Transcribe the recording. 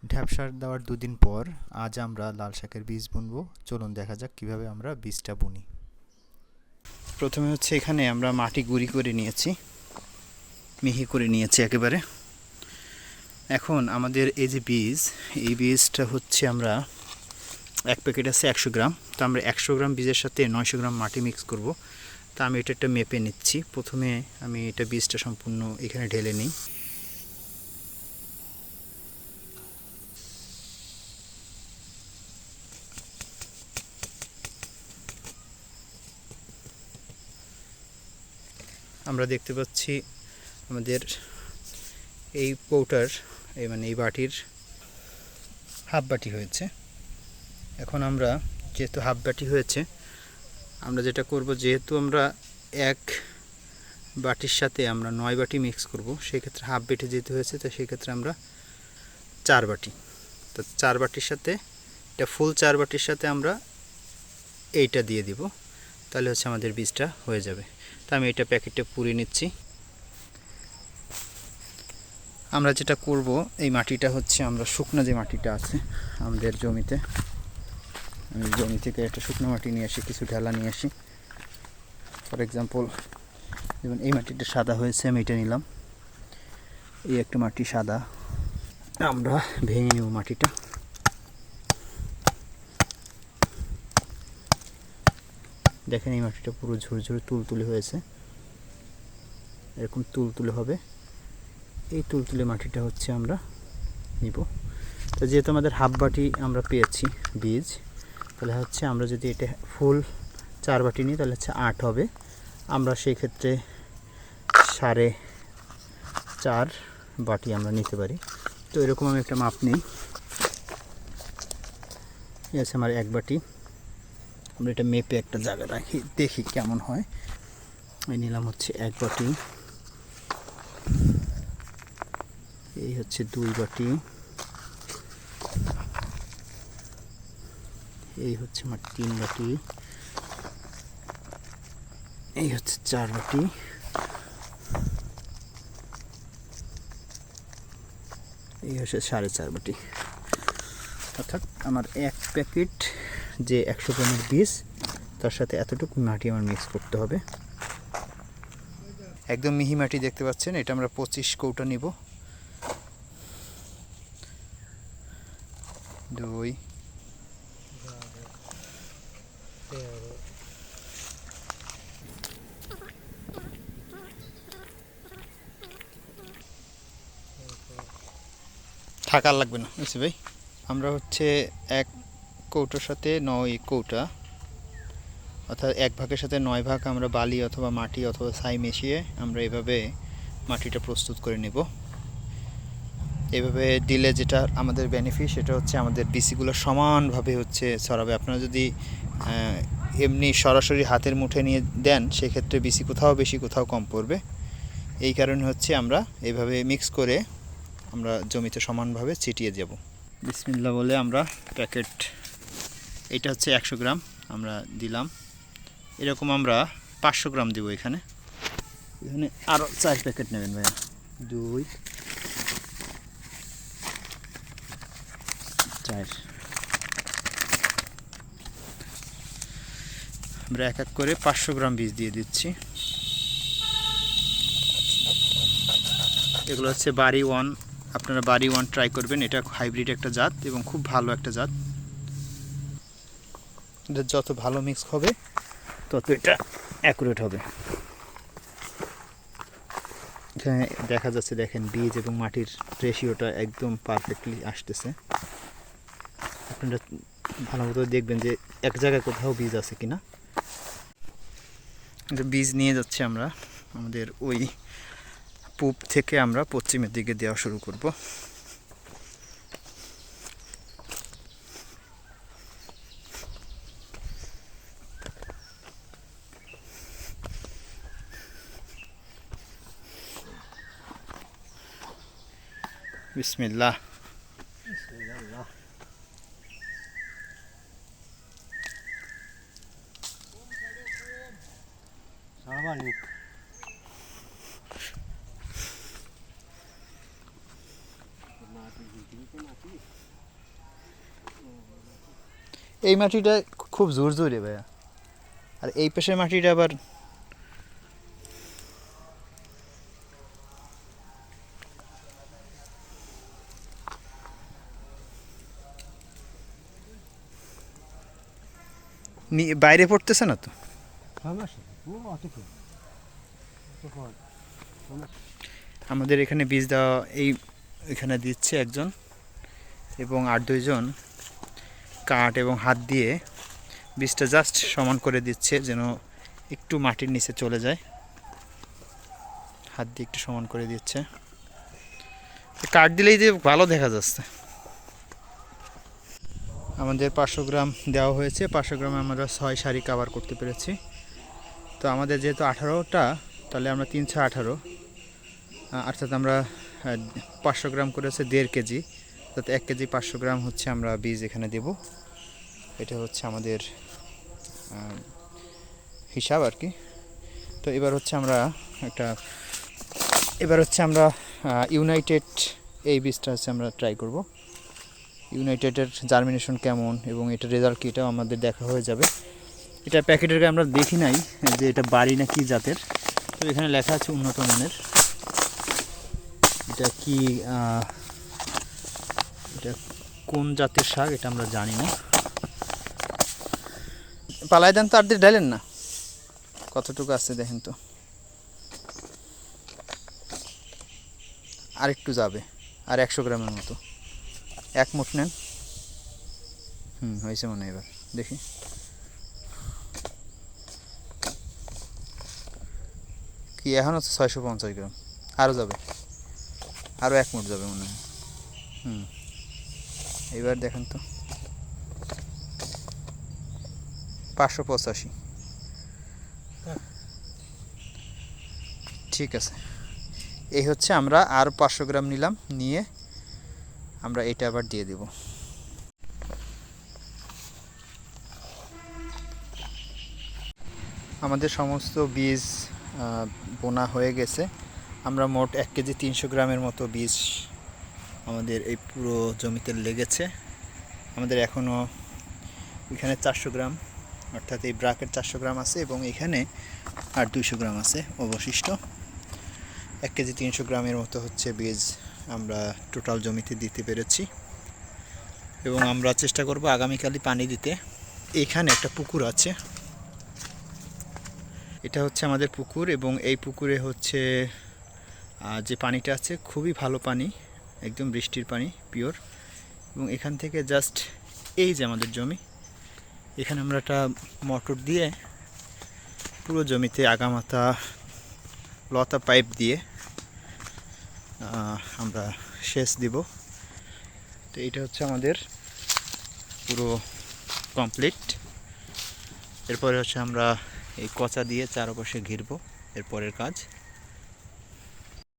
ঢ্যাপ সার দেওয়ার 2 দিন পর আজ আমরা লাল শাকের বীজ বুনবো। চলুন দেখা যাক কিভাবে আমরা বীজটা বুনি। প্রথমে হচ্ছে এখানে আমরা মাটি গুঁড়ি করে নিয়েছি, মিহি করে নিয়েছি একেবারে। এখন আমাদের এই যে বীজ, এই বীজটা হচ্ছে আমরা এক প্যাকেট আছে 100 গ্রাম, তো আমরা 100 গ্রাম বীজের সাথে 900 গ্রাম মাটি মিক্স করব। তা আমি এটা একটা মেপে নিচ্ছি। প্রথমে আমি এটা বীজটা সম্পূর্ণ এখানে ঢেলে নিই। আমরা দেখতে পাচ্ছি আমাদের এই কৌটার এই বাটির হাফ বাটি হয়েছে। এখন আমরা যেহেতু হাফ বাটি হয়েছে, আমরা যেটা করব, যেহেতু আমরা এক বাটির সাথে আমরা 9 বাটি মিক্স করব, সেই ক্ষেত্রে হাফ বাটি যেহেতু হয়েছে, তো সেই ক্ষেত্রে আমরা 4 বাটি, তো 4 বাটির সাথে এটা ফুল 4 বাটির সাথে আমরা এইটা দিয়ে দিব, তাহলে হচ্ছে আমাদের বীজটা হয়ে যাবে। তো আমি এটা প্যাকেটে পুড়িয়ে নিচ্ছি। আমরা যেটা করব, এই মাটিটা হচ্ছে আমরা শুকনো যে মাটিটা আছে আমাদের জমিতে, আমি জমি থেকে একটা শুকনো মাটি নিয়ে আসি, কিছু ঢেলা নিয়ে আসি। ফর এক্সাম্পল যেমন এই মাটিটা সাদা হয়েছে, আমি এটা নিলাম। এই একটা মাটি সাদা, আমরা ভেঙে নেব মাটিটা। দেখেন এই মাটিটা পুরো ঝুরঝুরে তুলতুলে হয়েছে, এরকম তুলতুলে হবে। এই তুলতুলে মাটিটা হচ্ছে আমরা নিব। তো যেহেতু আমাদের হাফ বাটি আমরা পেয়েছি বীজ, তাহলে হচ্ছে আমরা যদি এটা ফুল 4 বাটি নিই, তাহলে হচ্ছে 8 হবে। আমরা সেই ক্ষেত্রে 4.5 বাটি আমরা নিতে পারি। তো এরকম আমি একটা মাপ নিই। এই আছে আমার 1 বাটি। আমরা এটা মেপে একটা জায়গা রাখি, দেখি কেমন হয়। আমি নিলাম হচ্ছে 1 বাটি। এই হচ্ছে 2 বাটি। এই হচ্ছে আমার 3 বাটি। এই হচ্ছে 4 বাটি। এই হচ্ছে 4.5 বাটি। অর্থাৎ আমার 1 প্যাকেট যে 100 গ্রামের বীজ, তার সাথে এতটুকু মাটি আমার মিক্স করতে হবে। একদম মিহি মাটি দেখতে পাচ্ছেন। এটা আমরা 25 কৌটা নিব। 2 থাকার লাগবে না বুঝছি ভাই। আমরা হচ্ছে 1 কৌটার সাথে 9 কৌটা, অর্থাৎ 1 ভাগের সাথে 9 ভাগ আমরা বালি অথবা মাটি অথবা ছাই মিশিয়ে আমরা এভাবে মাটিটা প্রস্তুত করে নেব। এভাবে দিলে যেটা আমাদের বেনিফিট, সেটা হচ্ছে আমাদের বিসিগুলো সমানভাবে হচ্ছে ছড়াবে। আপনারা যদি এমনি সরাসরি হাতের মুঠে নিয়ে দেন, সেক্ষেত্রে বিসি কোথাও বেশি কোথাও কম পড়বে। এই কারণে হচ্ছে আমরা এইভাবে মিক্স করে আমরা জমিতে সমানভাবে ছিটিয়ে যাব। বিসমিল্লাহ বলে আমরা প্যাকেট, এটা হচ্ছে 100 গ্রাম আমরা দিলাম। এরকম আমরা 500 গ্রাম দেবো। এখানে আরও 4 প্যাকেট নেবেন ভাইয়া। 2 4 আমরা এক এক করে 500 গ্রাম বীজ দিয়ে দিচ্ছি। এগুলো হচ্ছে বাড়ি 1। আপনারা বাড়ি 1 ট্রাই করবেন। এটা হাইব্রিড একটা জাত এবং খুব ভালো একটা জাত। এটা যত ভালো মিক্স হবে তত এটা অ্যাকুরেট হবে। এখানে দেখা যাচ্ছে, দেখেন বীজ এবং মাটির রেশিওটা একদম পারফেক্টলি আসতেছে। আপনারা ভালো মতো দেখবেন যে এক জায়গায় কোথাও বীজ আছে কিনা। বীজ নিয়ে যাচ্ছে আমরা আমাদের ওই পূব থেকে আমরা পশ্চিমের দিকে দেওয়া শুরু করব। বিসমিল্লাহ। এই মাটিটা খুব জোর জোরে ভাইয়া, আর এই পাশের মাটিটা আবার বাইরে পড়তেছে না তো। আমাদের এখানে বীজ দেওয়া এখানে দিচ্ছে একজন এবং 8-9 জন কাঠ এবং হাত দিয়ে বীজটা জাস্ট সমান করে দিচ্ছে যেন একটু মাটির নিচে চলে যায়। হাত দিয়ে একটু সমান করে দিচ্ছে, কাঠ দিলেই যে ভালো দেখা যাচ্ছে। আমাদের 500 গ্রাম দেওয়া হয়েছে, 500 গ্রামে আমরা 6 সারি কভার করতে পেরেছি। তো আমাদের যেহেতু 18টা, তাহলে আমরা 318, অর্থাৎ আমরা 500 গ্রাম করে হচ্ছে 1.5 কেজি, অর্থাৎ 1 কেজি 500 গ্রাম হচ্ছে আমরা বীজ এখানে দেব। এটা হচ্ছে আমাদের হিসাব আর কি। তো এবার হচ্ছে আমরা ইউনাইটেড এই বীজটা হচ্ছে আমরা ট্রাই করব। ইউনাইটেডের জার্মিনেশন কেমন এবং এটার রেজাল্ট কী, এটাও আমাদের দেখা হয়ে যাবে। এটা প্যাকেটের আমরা দেখি নাই যে এটা বাড়ি না কি জাতের, তো এখানে লেখা আছে উন্নত মানের। এটা কি এটা কোন জাতের শাক এটা আমরা জানি না। পালায় দেন তো, আর দিয়ে ঢালেন না, কতটুকু আছে দেখেন তো। আর একটু যাবে, আর 100 গ্রামের মতো, 1 মুঠ নেন। হয়েছে মনে হয়, এবার দেখি। কি এখন হচ্ছে 650 গ্রাম, আরও যাবে, আরও 1 মুঠ যাবে মনে হয়। এবার দেখেন তো 585। ঠিক আছে, এই হচ্ছে আমরা আর 500 গ্রাম নিলাম, নিয়ে আমরা এটা আবার দিয়ে দেব। আমাদের সমস্ত বীজ বোনা হয়ে গেছে। আমরা মোট 1 কেজি 300 গ্রামের মতো বীজ আমাদের এই পুরো জমিতে লেগেছে। আমাদের এখনও এখানে 400 গ্রাম, অর্থাৎ এই ব্রাকের 400 গ্রাম আছে এবং এখানে আর 200 গ্রাম আছে অবশিষ্ট। 1 কেজি 300 গ্রামের মতো হচ্ছে বীজ আমরা টোটাল জমিতে দিতে পেরেছি এবং আমরা চেষ্টা করব আগামীকালই পানি দিতে। এখানে একটা পুকুর আছে, এটা হচ্ছে আমাদের পুকুর এবং এই পুকুরে হচ্ছে যে পানিটা আছে খুবই ভালো পানি, একদম বৃষ্টির পানি, পিওর। এবং এখান থেকে জাস্ট এই যে আমাদের জমি, এখানে আমরা একটা মোটর দিয়ে পুরো জমিতে আগামাথা লতা পাইপ দিয়ে আমরা সেচ দিব। তো এটা হচ্ছে আমাদের পুরো কমপ্লিট। এরপরে হচ্ছে আমরা এই কচা দিয়ে চারপাশে ঘিরবো, এরপরের কাজ।